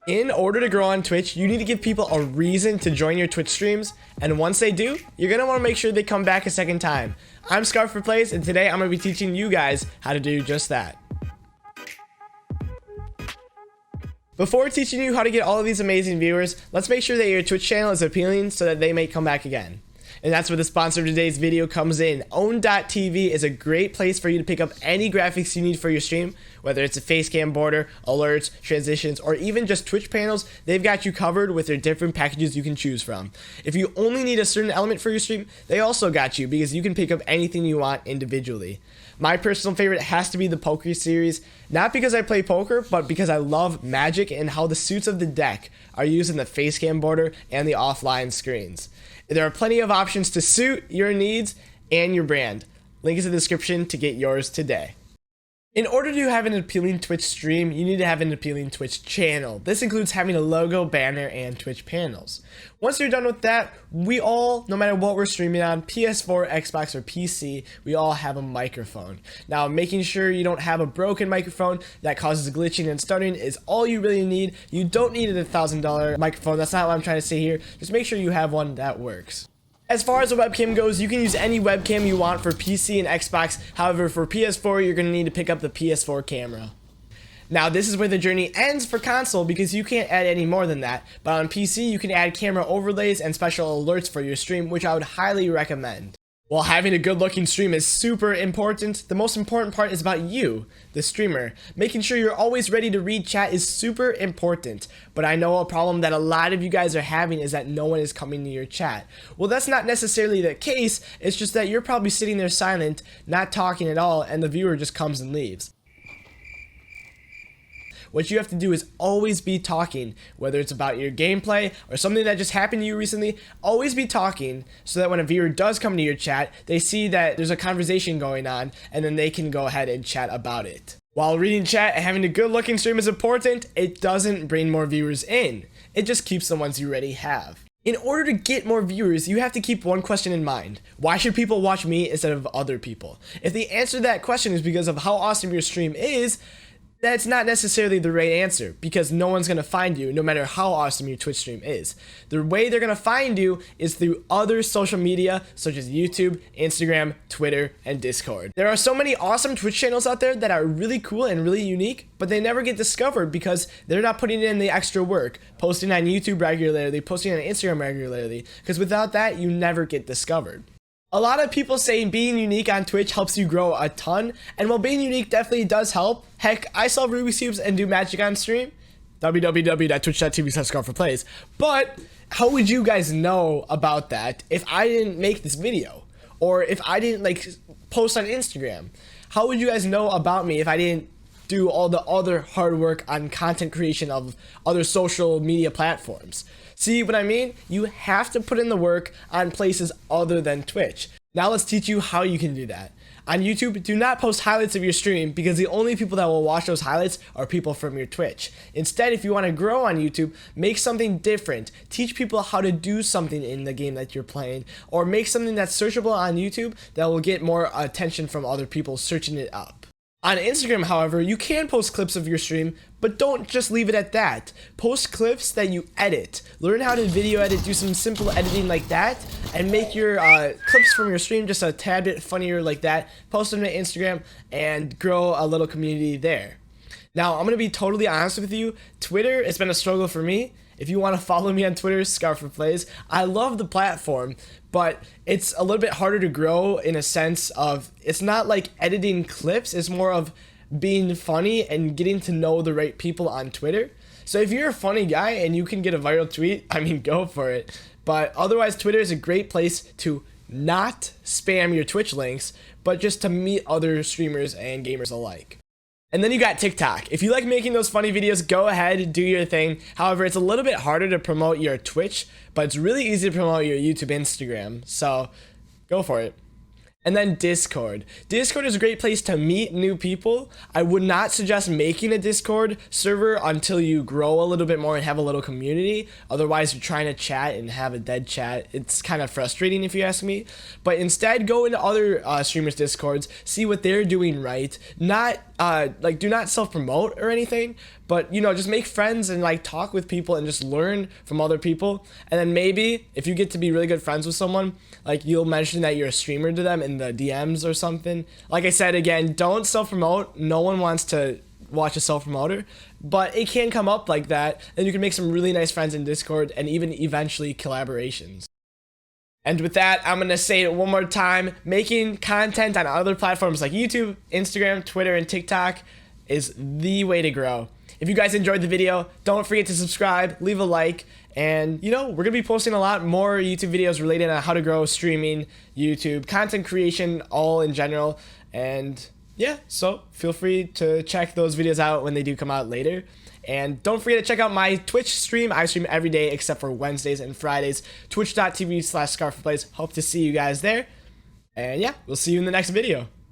In order to grow on Twitch, you need to give people a reason to join your Twitch streams, and once they do, you're going to want to make sure they come back a second time. I'm Scarf for Plays, and today I'm going to be teaching you guys how to do just that. Before teaching you how to get all of these amazing viewers, let's make sure that your Twitch channel is appealing so that they may come back again. And that's where the sponsor of today's video comes in. Own.tv is a great place for you to pick up any graphics you need for your stream, whether it's a Facecam border, alerts, transitions, or even just Twitch panels. They've got you covered with their different packages you can choose from. If you only need a certain element for your stream, they also got you because you can pick up anything you want individually. My personal favorite has to be the poker series, not because I play poker, but because I love magic and how the suits of the deck are used in the Facecam border and the offline screens. There are plenty of options to suit your needs and your brand. Link is in the description to get yours today. In order to have an appealing Twitch stream, you need to have an appealing Twitch channel. This includes having a logo, banner, and Twitch panels. Once you're done with that, we all, no matter what we're streaming on, PS4, Xbox, or PC, we all have a microphone. Now, making sure you don't have a broken microphone that causes glitching and stuttering is all you really need. You don't need a $1,000 microphone. That's not what I'm trying to say here. Just make sure you have one that works. As far as the webcam goes, you can use any webcam you want for PC and Xbox. However, for PS4, you're going to need to pick up the PS4 camera. Now, this is where the journey ends for console because you can't add any more than that. But on PC, you can add camera overlays and special alerts for your stream, which I would highly recommend. While having a good looking stream is super important, the most important part is about you, the streamer. Making sure you're always ready to read chat is super important, but I know a problem that a lot of you guys are having is that no one is coming to your chat. Well, that's not necessarily the case, it's just that you're probably sitting there silent, not talking at all, and the viewer just comes and leaves. What you have to do is always be talking, whether it's about your gameplay or something that just happened to you recently. Always be talking so that when a viewer does come to your chat, they see that there's a conversation going on and then they can go ahead and chat about it. While reading chat and having a good looking stream is important, it doesn't bring more viewers in. It just keeps the ones you already have. In order to get more viewers, you have to keep one question in mind. Why should people watch me instead of other people? If the answer to that question is because of how awesome your stream is, that's not necessarily the right answer because no one's going to find you no matter how awesome your Twitch stream is. The way they're going to find you is through other social media such as YouTube, Instagram, Twitter, and Discord. There are so many awesome Twitch channels out there that are really cool and really unique, but they never get discovered because they're not putting in the extra work, posting on YouTube regularly, posting on Instagram regularly, because without that, you never get discovered. A lot of people say being unique on Twitch helps you grow a ton, and while being unique definitely does help, heck, I sell Rubik's Cubes and do magic on stream, www.twitch.tv/scarforplays, but how would you guys know about that if I didn't make this video? Or if I didn't post on Instagram? How would you guys know about me if I didn't do all the other hard work on content creation of other social media platforms? See what I mean? You have to put in the work on places other than Twitch. Now let's teach you how you can do that. On YouTube, do not post highlights of your stream because the only people that will watch those highlights are people from your Twitch. Instead, if you want to grow on YouTube, make something different. Teach people how to do something in the game that you're playing, or make something that's searchable on YouTube that will get more attention from other people searching it up. On Instagram, however, you can post clips of your stream, but don't just leave it at that. Post clips that you edit. Learn how to video edit, do some simple editing like that, and make your clips from your stream just a tad bit funnier like that. Post them to Instagram and grow a little community there. Now, I'm going to be totally honest with you. Twitter, it's been a struggle for me. If you want to follow me on Twitter, Scarf for Plays. I love the platform, but it's a little bit harder to grow in a sense of it's not like editing clips. It's more of being funny and getting to know the right people on Twitter. So if you're a funny guy and you can get a viral tweet, I mean, go for it. But otherwise, Twitter is a great place to not spam your Twitch links, but just to meet other streamers and gamers alike. And then you got TikTok. If you like making those funny videos, go ahead, do your thing. However, it's a little bit harder to promote your Twitch, but it's really easy to promote your YouTube, Instagram. So go for it. And then Discord. Discord is a great place to meet new people. I would not suggest making a Discord server until you grow a little bit more and have a little community. Otherwise, you're trying to chat and have a dead chat. It's kind of frustrating if you ask me. But instead, go into other streamers' Discords, see what they're doing right. Do not self-promote or anything, But you know, just make friends and like talk with people and just learn from other people. And then maybe if you get to be really good friends with someone, like you'll mention that you're a streamer to them in the DMs or something. Like I said, again, don't self-promote. No one wants to watch a self-promoter, but it can come up like that, and you can make some really nice friends in Discord and even eventually collaborations. And with that, I'm going to say it one more time. Making content on other platforms like YouTube, Instagram, Twitter, and TikTok is the way to grow. If you guys enjoyed the video, don't forget to subscribe, leave a like, and you know, we're going to be posting a lot more YouTube videos related on how to grow streaming, YouTube, content creation, all in general. And yeah, so feel free to check those videos out when they do come out later. And don't forget to check out my Twitch stream. I stream every day except for Wednesdays and Fridays. Twitch.tv/ScarfPlays. Hope to see you guys there. And yeah, we'll see you in the next video.